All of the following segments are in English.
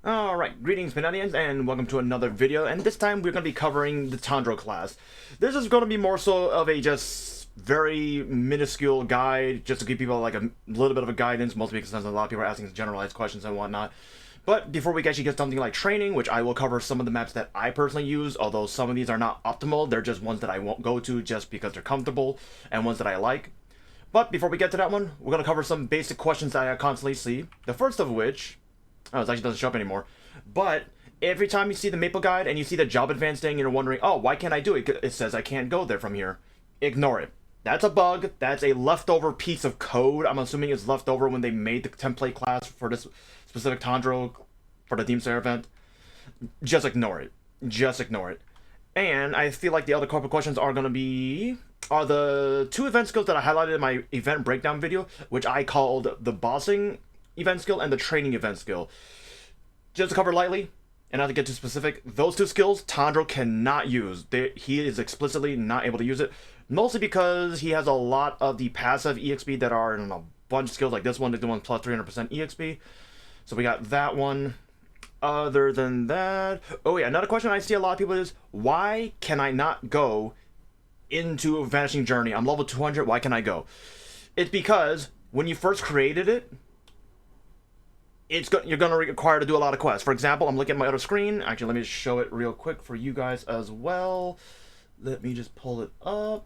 Alright, greetings Canadians, and welcome to another video, and this time we're going to be covering the Tanjiro class. This is going to be more so of a just very minuscule guide, just to give people like a little bit of a guidance, mostly because a lot of people are asking generalized questions and whatnot. But before we actually get something like training, which I will cover some of the maps that I personally use, although some of these are not optimal, they're just ones that I won't go to just because they're comfortable, and ones that I like. But before we get to that one, we're going to cover some basic questions that I constantly see, the first of which... oh, it actually doesn't show up anymore. But every time you see the Maple Guide and you see the job advance thing and you're wondering, oh, why can't I do it? It says I can't go there from here. Ignore it. That's a bug. That's a leftover piece of code. I'm assuming it's left over when they made the template class for this specific Tanjiro for the Demon Slayer event. Just ignore it. Just ignore it. And I feel like the other corporate questions are going to be... are the two event skills that I highlighted in my event breakdown video, which I called the bossing event skill and the training event skill. Just to cover lightly, and not to get too specific, those two skills Tanjiro cannot use. He is explicitly not able to use it, mostly because he has a lot of the passive EXP that are in a bunch of skills, like this one, the one plus 300% EXP. So we got that one. Other than that... oh yeah, another question I see a lot of people is, why can I not go into Vanishing Journey? I'm level 200, why can I go? It's because when you first created it, you're going to require to do a lot of quests. For example, I'm looking at my other screen. Actually, let me just show it real quick for you guys as well. Let me just pull it up.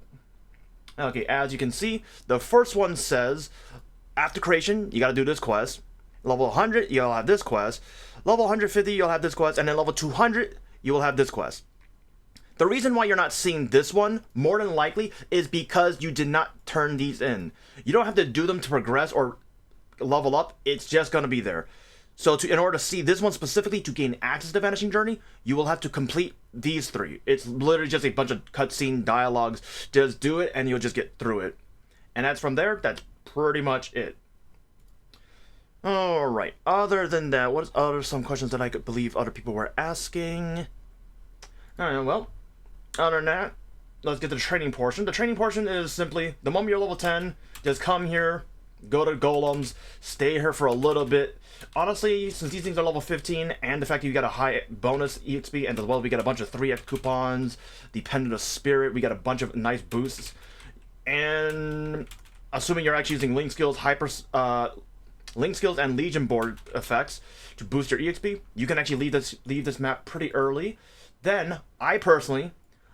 Okay, as you can see, the first one says, after creation, you got to do this quest. Level 100, you'll have this quest. Level 150, you'll have this quest. And then level 200, you will have this quest. The reason why you're not seeing this one, more than likely, is because you did not turn these in. You don't have to do them to progress or level up, it's just going to be there. So in order to see this one specifically, to gain access to Vanishing Journey, you will have to complete these three. It's literally just a bunch of cutscene dialogues. Just do it and you'll just get through it. And as from there, that's pretty much it. Alright, other than that, what are some questions that I could believe other people were asking? Alright, well, other than that, let's get to the training portion. The training portion is simply, the moment you're level 10, just come here, go to Golems, stay here for a little bit. Honestly, since these things are level 15, and the fact that you got a high bonus EXP, and as well we get a bunch of 3x coupons, the Pendant of Spirit, we got a bunch of nice boosts, and assuming you're actually using Link skills, Link skills and Legion board effects to boost your EXP, you can actually leave this map pretty early. Then, I personally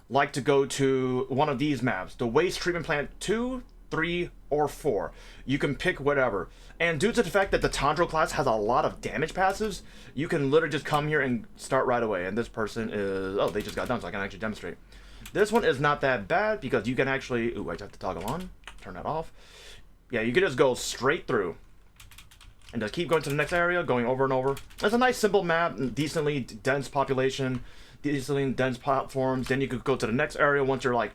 like to go to one of these maps, the Waste Treatment Plant 2, 3, or 4. You can pick whatever. And due to the fact that the Tanjiro class has a lot of damage passives, you can literally just come here and start right away. And this person is... oh, they just got done, so I can actually demonstrate. This one is not that bad because you can actually... ooh, I have to toggle on. Turn that off. Yeah, you can just go straight through. And just keep going to the next area, going over and over. It's a nice, simple map, decently dense population, decently dense platforms. Then you could go to the next area once you're like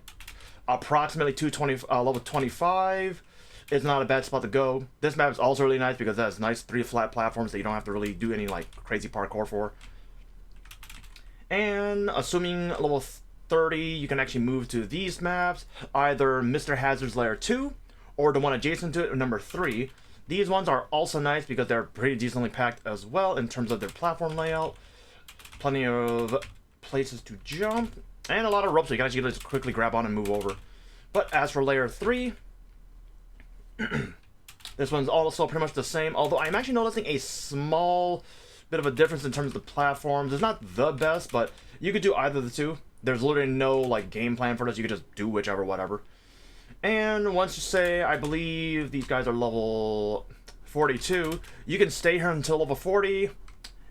approximately level 25. It's not a bad spot to go. This map is also really nice because it has nice 3 flat platforms that you don't have to really do any like crazy parkour for. And assuming level 30, you can actually move to these maps, either Mr. Hazard's Lair 2 or the one adjacent to it, number 3. These ones are also nice because they're pretty decently packed as well in terms of their platform layout. Plenty of places to jump, and a lot of ropes so you can actually just quickly grab on and move over. But as for Layer 3, this one's also pretty much the same, although I'm actually noticing a small bit of a difference in terms of the platforms. It's not the best, but you could do either of the two. There's literally no like game plan for this. You could just do whichever, whatever. And once you say, I believe these guys are level 42, you can stay here until level 40,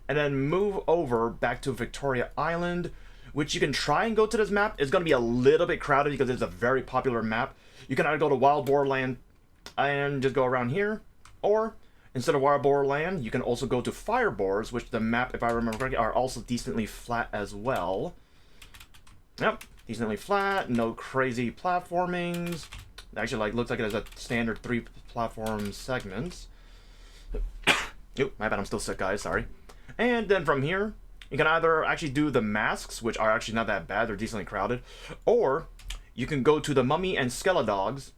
and then move over back to Victoria Island, which you can try and go to this map. It's going to be a little bit crowded because it's a very popular map. You can either go to Wild Boar Land and just go around here, or instead of Wild Boar Land, you can also go to Fire Boars, which the map, if I remember correctly, are also decently flat as well. Yep, decently flat, no crazy platformings. Actually, like, looks like it has a standard 3 platform segments. Oop, my bad, I'm still sick, guys, sorry. And then from here, you can either actually do the masks, which are actually not that bad, they're decently crowded, or you can go to the Mummy and Skele dogs,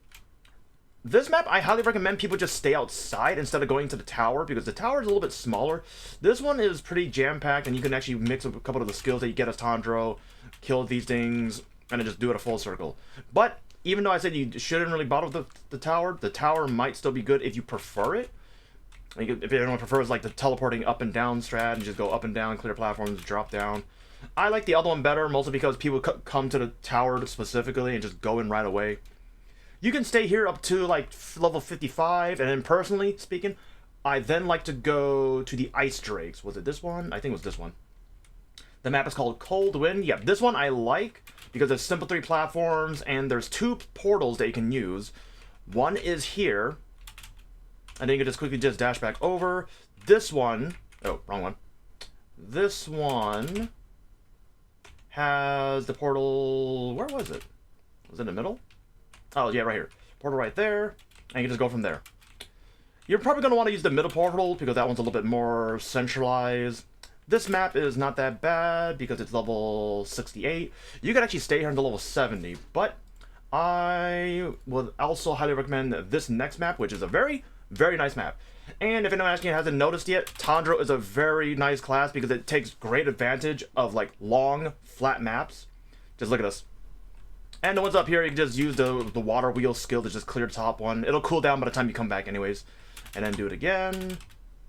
This map, I highly recommend people just stay outside instead of going to the tower, because the tower is a little bit smaller. This one is pretty jam-packed, and you can actually mix up a couple of the skills that you get as Tanjiro, kill these things, and then just do it a full circle. But even though I said you shouldn't really bottle the tower might still be good if you prefer it. Like, if anyone prefers like the teleporting up and down strat, and just go up and down, clear platforms, drop down. I like the other one better, mostly because people come to the tower specifically and just go in right away. You can stay here up to like level 55, and then personally speaking, I then like to go to the Ice Drakes. Was it this one? I think it was this one. The map is called Cold Wind. Yeah, this one I like because there's simple 3 platforms, and there's 2 portals that you can use. One is here, and then you can just quickly just dash back over. This one, oh, wrong one. This one has the portal, where was it? Was it in the middle? Oh, yeah, right here. Portal right there, and you can just go from there. You're probably going to want to use the middle portal because that one's a little bit more centralized. This map is not that bad because it's level 68. You could actually stay here until level 70, but I would also highly recommend this next map, which is a very, very nice map. And if anyone actually hasn't noticed yet, Tanjiro is a very nice class because it takes great advantage of like long, flat maps. Just look at this. And the ones up here, you can just use the water wheel skill to just clear the top one. It'll cool down by the time you come back anyways. And then do it again.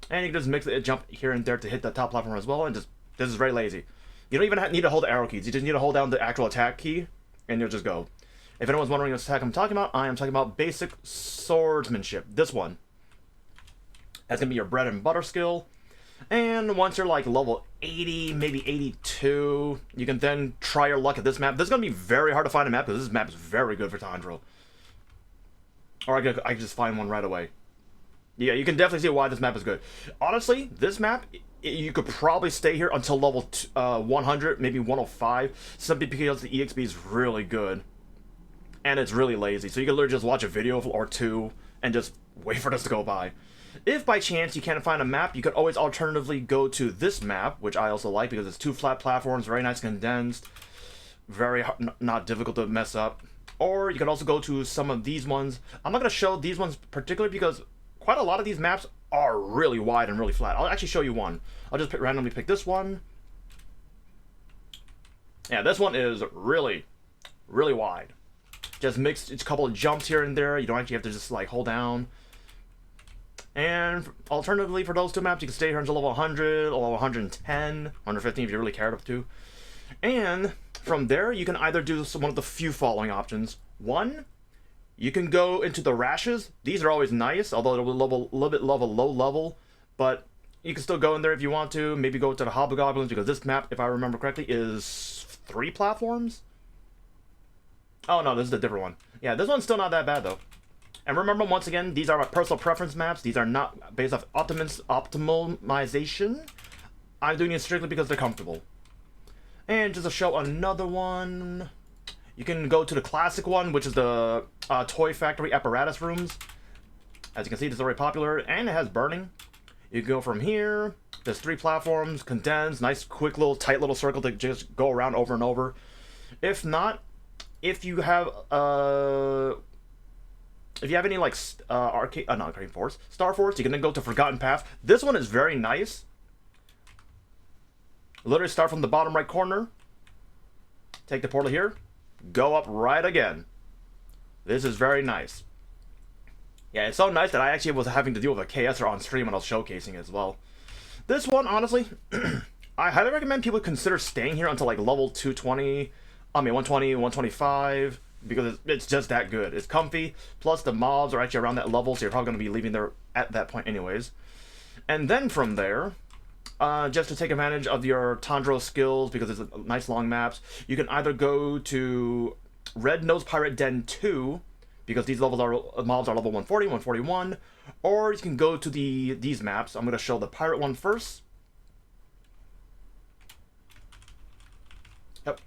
And you can just mix it, jump here and there to hit the top platform as well. And just, this is very lazy. You don't even need to hold the arrow keys. You just need to hold down the actual attack key, and you'll just go. If anyone's wondering what attack I'm talking about, I am talking about basic swordsmanship. This one. That's going to be your bread and butter skill. And once you're like level 80, maybe 82, you can then try your luck at this map. This is going to be very hard to find a map because this map is very good for Tanjiro. Or I can just find one right away. Yeah, you can definitely see why this map is good. Honestly, this map, you could probably stay here until level 100, maybe 105, simply because the EXP is really good. And it's really lazy. So you can literally just watch a video or 2 and just wait for this to go by. If by chance you can't find a map, you could always alternatively go to this map, which I also like because it's 2 flat platforms, very nice condensed, very hard, not difficult to mess up. Or you could also go to some of these ones. I'm not going to show these ones particularly because quite a lot of these maps are really wide and really flat. I'll actually show you one. I'll just randomly pick this one. Yeah, this one is really, really wide. Just mix a couple of jumps here and there. You don't actually have to just like hold down. And alternatively, for those 2 maps, you can stay here until level 100, or level 110, 115 if you really cared up to. And from there, you can either do one of the few following options. 1, you can go into the rashes. These are always nice, although they're a little bit low level. But you can still go in there if you want to. Maybe go to the hobgoblins, because this map, if I remember correctly, is 3 platforms? Oh no, this is a different one. Yeah, this one's still not that bad though. And remember, once again, these are my personal preference maps. These are not based off optimization. I'm doing it strictly because they're comfortable. And just to show another one, you can go to the classic one, which is the Toy Factory apparatus rooms. As you can see, this is very popular, and it has burning. You can go from here. There's 3 platforms, condensed, nice, quick, tight little circle to just go around over and over. If not, if you have any like not Arcane Force, Star Force, you can then go to Forgotten Path. This one is very nice. Literally start from the bottom right corner. Take the portal here. Go up right again. This is very nice. Yeah, it's so nice that I actually was having to deal with a KSer on stream when I was showcasing it as well. This one, honestly, I highly recommend people consider staying here until like level 220. I mean 120, 125. Because it's just that good. It's comfy, plus the mobs are actually around that level, so you're probably going to be leaving there at that point anyways. And then from there, just to take advantage of your Tanjiro skills, because it's a nice long maps, you can either go to Red Nose Pirate Den 2, because these mobs are level 140, 141, or you can go to these maps. I'm going to show the Pirate one first. Yep.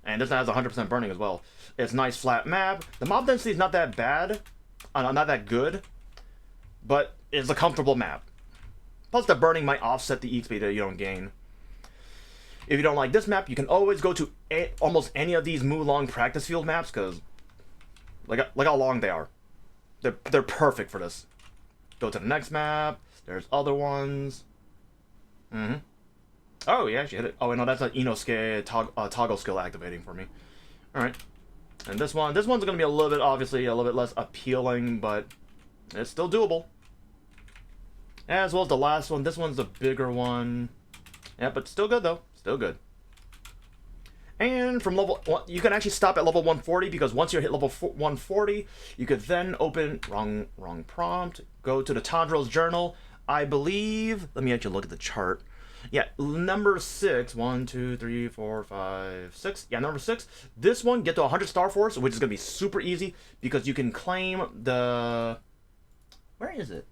And this has 100% burning as well. It's a nice flat map. The mob density is not that bad, not that good, but it's a comfortable map. Plus the burning might offset the EXP that you don't gain. If you don't like this map, you can always go to almost any of these Mulung practice field maps, because look how long they are. They're perfect for this. Go to the next map. There's other ones. Oh, yeah, she hit it. Oh, wait, no, that's an Skele toggle skill activating for me. Alright. And this one's going to be a little bit, obviously, a little bit less appealing, but it's still doable. As well as the last one. This one's the bigger one. Yeah, but still good, though. Still good. And from level... You can actually stop at level 140, because once you hit level 140, you could then open... Wrong prompt. Go to the Tanjiro's journal. I believe... Let me actually look at the chart. Yeah, number 6. 1, 2, 3, 4, 5, 6. Yeah, number 6. This one, get to 100 Star Force, which is going to be super easy, because you can claim the... Where is it?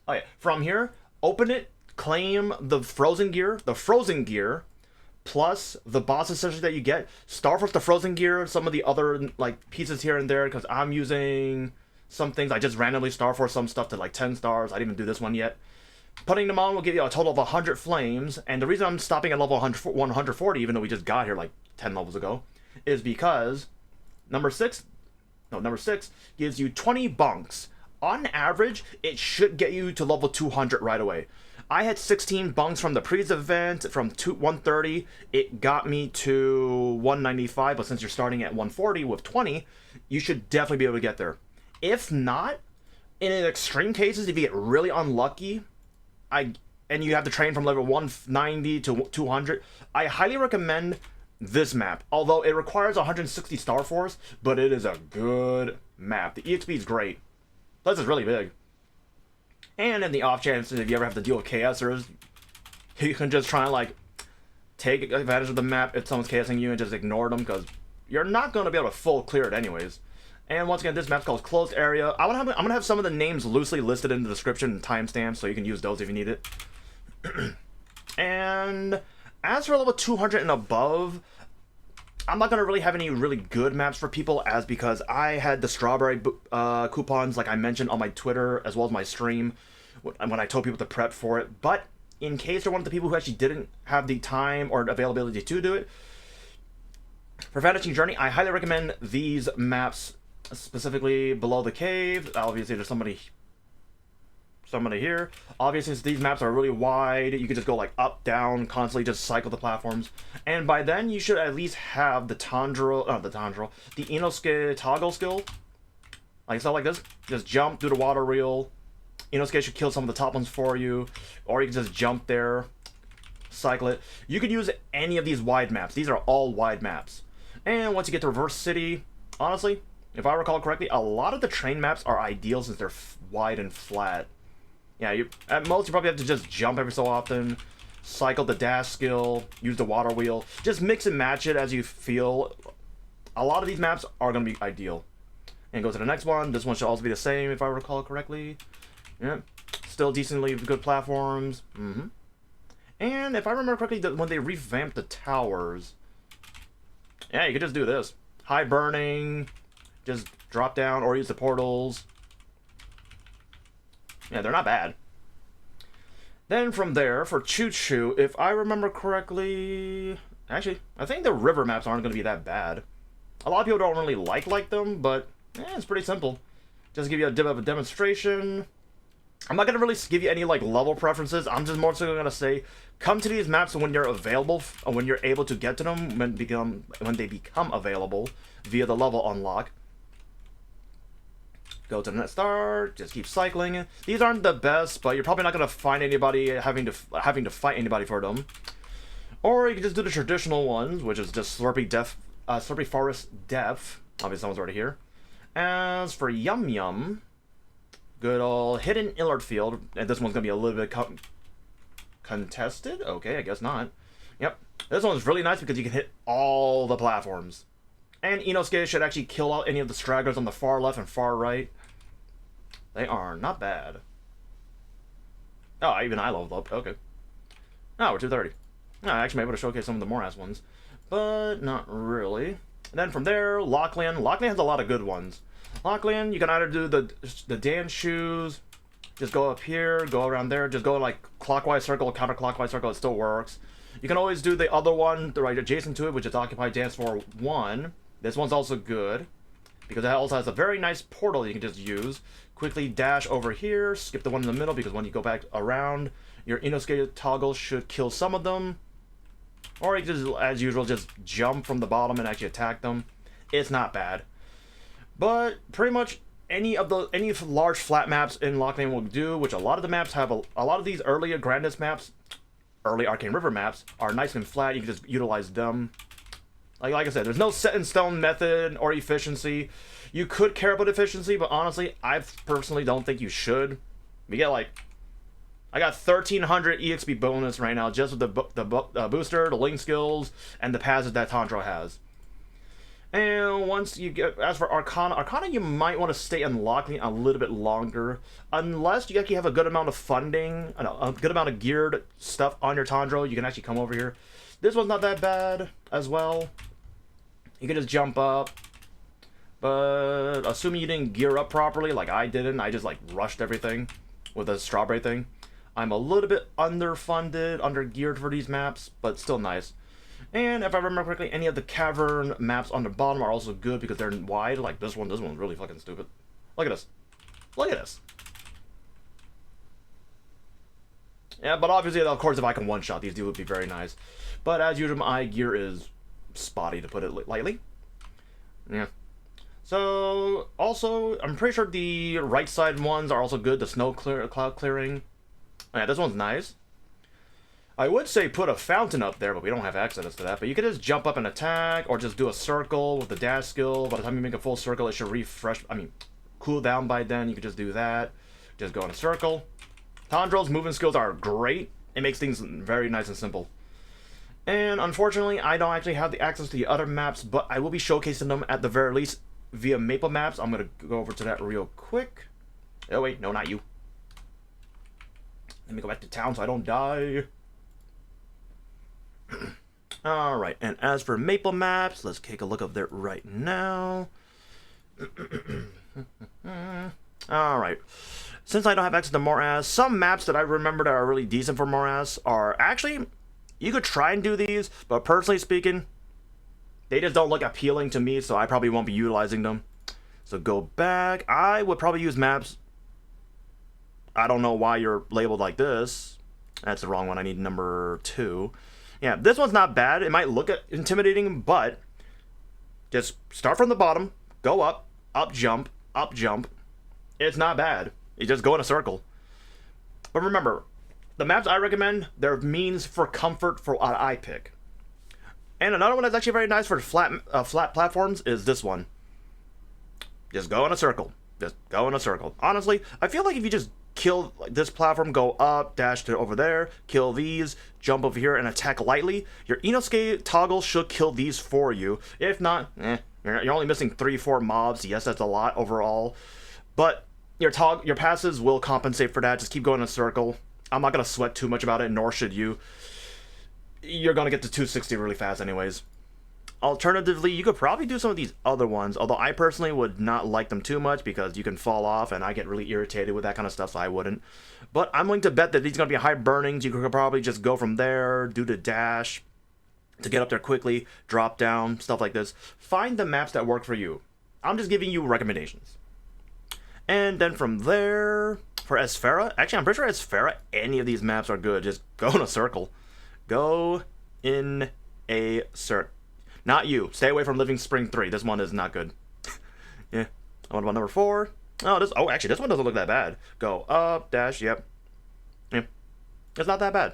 Oh, yeah. From here, open it, claim the frozen gear, plus the boss accessories that you get. Star Force the frozen gear, some of the other, like, pieces here and there, because I'm using some things. I just randomly Star Force some stuff to, like, 10 stars. I didn't even do this one yet. Putting them on will give you a total of 100 flames, and the reason I'm stopping at level 140, even though we just got here like 10 levels ago, is because number 6 gives you 20 bunks. On average, it should get you to level 200 right away. I had 16 bunks from the previous event, from 130, it got me to 195, but since you're starting at 140 with 20, you should definitely be able to get there. If not, in extreme cases, if you get really unlucky, and you have to train from level 190 to 200, I highly recommend this map. Although it requires 160 Star Force, but it is a good map. The EXP is great. Plus, it's really big. And in the off chance, if you ever have to deal with KSers, you can just try and, like, take advantage of the map if someone's KSing you and just ignore them, because you're not going to be able to full clear it anyways. And once again, this map's called Closed Area. I'm gonna have some of the names loosely listed in the description and timestamps, so you can use those if you need it. And as for level 200 and above, I'm not gonna really have any really good maps for people, as because I had the strawberry coupons, like I mentioned on my Twitter as well as my stream, when I told people to prep for it. But in case you're one of the people who actually didn't have the time or availability to do it, for Vanishing Journey, I highly recommend these maps. Specifically below the cave. Obviously there's somebody here. Obviously, since these maps are really wide, you can just go like up, down, constantly just cycle the platforms. And by then you should at least have the the Inosuke toggle skill. Like stuff like this. Just jump, do the water reel. Inosuke should kill some of the top ones for you. Or you can just jump there, cycle it. You could use any of these wide maps. These are all wide maps. And once you get to Reverse City, honestly, if I recall correctly, a lot of the train maps are ideal since they're wide and flat. Yeah, at most you probably have to just jump every so often, cycle the dash skill, use the water wheel. Just mix and match it as you feel. A lot of these maps are going to be ideal. And go to the next one. This one should also be the same if I recall correctly. Yeah, still decently good platforms. And if I remember correctly, when they revamped the towers, yeah, you could just do this. High burning... Just drop down or use the portals. Yeah, they're not bad. Then from there, for Choo Choo, if I remember correctly... Actually, I think the river maps aren't going to be that bad. A lot of people don't really like them, but it's pretty simple. Just give you a bit of a demonstration. I'm not going to really give you any like level preferences. I'm just more so going to say, come to these maps when you're available, or when you're able to get to them, when they become available via the level unlock. Go to the next start, just keep cycling. These aren't the best, but you're probably not going to find anybody having to fight anybody for them. Or you can just do the traditional ones, which is just Slurpy Forest Depth. Obviously, someone's already here. As for Yum Yum, good old Hidden Illirad Field. And this one's going to be a little bit contested? Okay, I guess not. Yep. This one's really nice because you can hit all the platforms. And Inosuke should actually kill out any of the stragglers on the far left and far right. They are not bad. Oh, even I leveled up. Okay. Oh, we're 230. No, I actually may be able to showcase some of the more-ass ones. But not really. And then from there, Lockland. Lockland has a lot of good ones. Lockland, you can either do the dance shoes, just go up here, go around there, just go like clockwise circle, counterclockwise circle, it still works. You can always do the other one right adjacent to it, which is Occupy Dance Floor 1. This one's also good. because it also has a very nice portal you can just use. Quickly dash over here, skip the one in the middle, because when you go back around, your Inosuke toggle should kill some of them. Or you just, as usual, just jump from the bottom and actually attack them. It's not bad. But pretty much any large flat maps in Lockdown will do, which a lot of the maps have a lot of these earlier Grandest maps, early Arcane River maps, are nice and flat. You can just utilize them. Like I said, there's no set in stone method or efficiency. You could care about efficiency, but honestly, I personally don't think you should. We get like, I got 1300 EXP bonus right now just with the booster, the link skills, and the passes that Tanjiro has. And once you get, as for Arcana you might want to stay unlocked a little bit longer, unless you actually have a good amount of funding, a good amount of geared stuff on your Tanjiro. You can actually come over here. This one's not that bad as well. You can just jump up, but assuming you didn't gear up properly, like I didn't, I just like rushed everything with a strawberry thing. I'm a little bit underfunded, under-geared for these maps, but still nice. And if I remember correctly, any of the cavern maps on the bottom are also good because they're wide. Like this one's really fucking stupid. Look at this. Look at this. Yeah, but obviously, of course, if I can one-shot these, would be very nice. But as usual, my gear is spotty, to put it lightly. Yeah. So, also, I'm pretty sure the right side ones are also good. The cloud clearing. Yeah, this one's nice. I would say put a fountain up there, but we don't have access to that. But you could just jump up and attack, or just do a circle with the dash skill. By the time you make a full circle, it should cool down by then. You could just do that. Just go in a circle. Tanjiro's movement skills are great. It makes things very nice and simple. And unfortunately, I don't actually have the access to the other maps, but I will be showcasing them at the very least via Maple Maps. I'm going to go over to that real quick. Oh wait, no, not you. Let me go back to town so I don't die. Alright, and as for Maple Maps, let's take a look up there right now. Alright. Since I don't have access to Morass, some maps that I remember that are really decent for Morass are actually, you could try and do these, but personally speaking, they just don't look appealing to me, so I probably won't be utilizing them. So go back. I would probably use maps. I don't know why you're labeled like this. That's the wrong one. I need number 2. Yeah, this one's not bad. It might look intimidating, but just start from the bottom, go up, up jump, up jump. It's not bad. You just go in a circle. But remember, the maps I recommend, they're means for comfort for what I pick. And another one that's actually very nice for flat platforms is this one. Just go in a circle. Just go in a circle. Honestly, I feel like if you just kill this platform, go up, dash to over there, kill these, jump over here, and attack lightly, your Inosuke toggle should kill these for you. If not, you're only missing 3-4 mobs. Yes, that's a lot overall. But your passes will compensate for that. Just keep going in a circle. I'm not going to sweat too much about it, nor should you. You're going to get to 260 really fast anyways. Alternatively, you could probably do some of these other ones, although I personally would not like them too much because you can fall off and I get really irritated with that kind of stuff, so I wouldn't. But I'm willing to bet that these are going to be high burnings. You could probably just go from there, do the dash to get up there quickly, drop down, stuff like this. Find the maps that work for you. I'm just giving you recommendations. And then from there, for Esfera, actually I'm pretty sure Esfera, any of these maps are good. Just go in a circle. Go in a circle. Not you. Stay away from Living Spring 3. This one is not good. Yeah. What about number 4? Oh, actually, this one doesn't look that bad. Go up, dash, yep. Yeah. It's not that bad.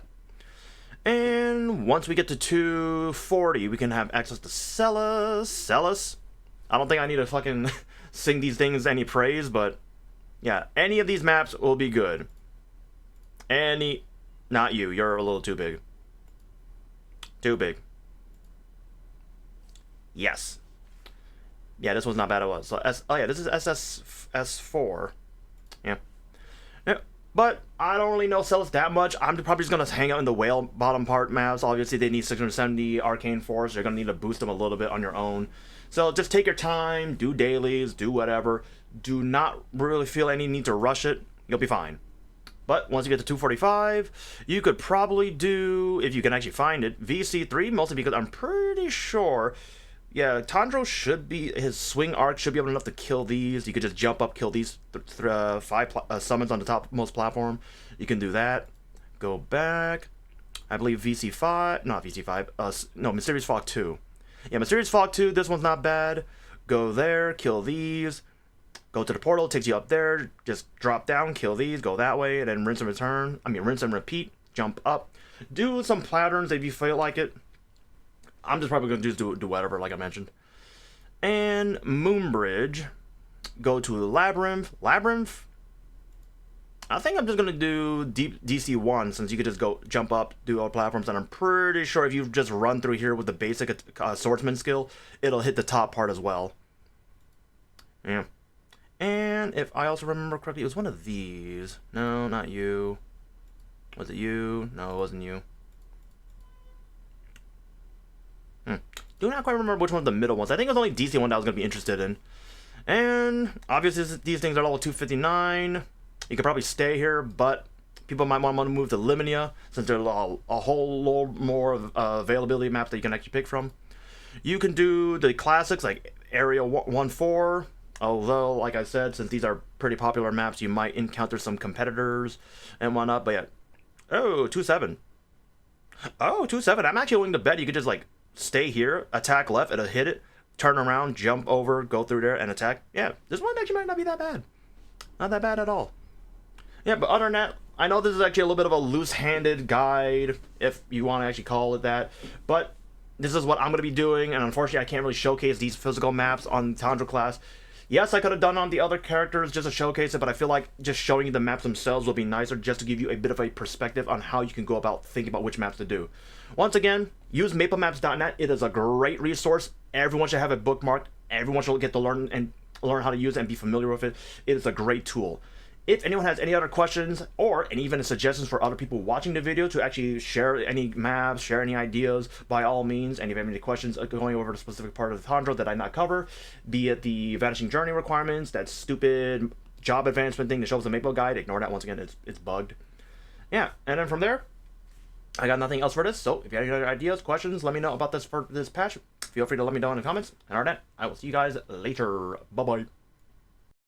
And once we get to 240, we can have access to Celis. I don't think I need to fucking sing these things any praise, but yeah, any of these maps will be good. Not you. You're a little too big. Too big. Yes. Yeah, this one's not bad. It was. So this is SS4. Yeah. But I don't really know Celis that much. I'm probably just gonna hang out in the whale bottom part maps. Obviously, they need 670 arcane force. You're gonna need to boost them a little bit on your own. So just take your time, do dailies, do whatever. Do not really feel any need to rush it. You'll be fine. But once you get to 245, you could probably do, if you can actually find it, VC3, mostly because I'm pretty sure Yeah, Tanjiro should be, his swing arc should be able enough to kill these. You could just jump up, kill these 5 summons on the topmost platform. You can do that. Go back. I believe VC5, not VC5, no, Mysterious Fog 2. Yeah, Mysterious Fog 2, this one's not bad. Go there, kill these. Go to the portal, takes you up there. Just drop down, kill these, go that way, and then rinse and return. I mean, rinse and repeat. Jump up. Do some patterns if you feel like it. I'm just probably going to just do whatever, like I mentioned. And Moonbridge. Go to Labyrinth. Labyrinth? I think I'm just going to do DC1, since you could just go jump up, do all platforms, and I'm pretty sure if you just run through here with the basic swordsman skill, it'll hit the top part as well. Yeah. And if I also remember correctly, it was one of these. No, not you. Was it you? No, it wasn't you. Do not quite remember which one of the middle ones. I think it was only DC one that I was going to be interested in. And obviously these things are level 259. You could probably stay here, but people might want to move to Limnia, since there's a whole lot more availability maps that you can actually pick from. You can do the classics like Area 1-4, although, like I said, since these are pretty popular maps, you might encounter some competitors and whatnot, but yeah. Oh, 2-7. Oh, 2-7. I'm actually willing to bet you could just, like, stay here, attack left, it'll hit it, turn around, jump over, go through there, and attack. Yeah, this one actually might not be that bad. Not that bad at all. Yeah, but other than that, I know this is actually a little bit of a loose-handed guide, if you want to actually call it that, but this is what I'm going to be doing, and unfortunately I can't really showcase these physical maps on Tanjiro class. Yes, I could have done on the other characters just to showcase it, but I feel like just showing you the maps themselves will be nicer, just to give you a bit of a perspective on how you can go about thinking about which maps to do. Once again, use maplemaps.net. It is a great resource. Everyone should have it bookmarked. Everyone should get to learn how to use it and be familiar with it. It is a great tool. If anyone has any other questions or even suggestions for other people watching the video to actually share any maps, share any ideas, by all means. And if you have any questions going over a specific part of the Tanjiro that I not cover, be it the Vanishing Journey requirements, that stupid job advancement thing that shows the Maple guide, ignore that. Once again, it's bugged. Yeah, and then from there, I got nothing else for this. So if you have any other ideas, questions, let me know about this for this patch. Feel free to let me know in the comments. And other than that, I will see you guys later. Bye-bye.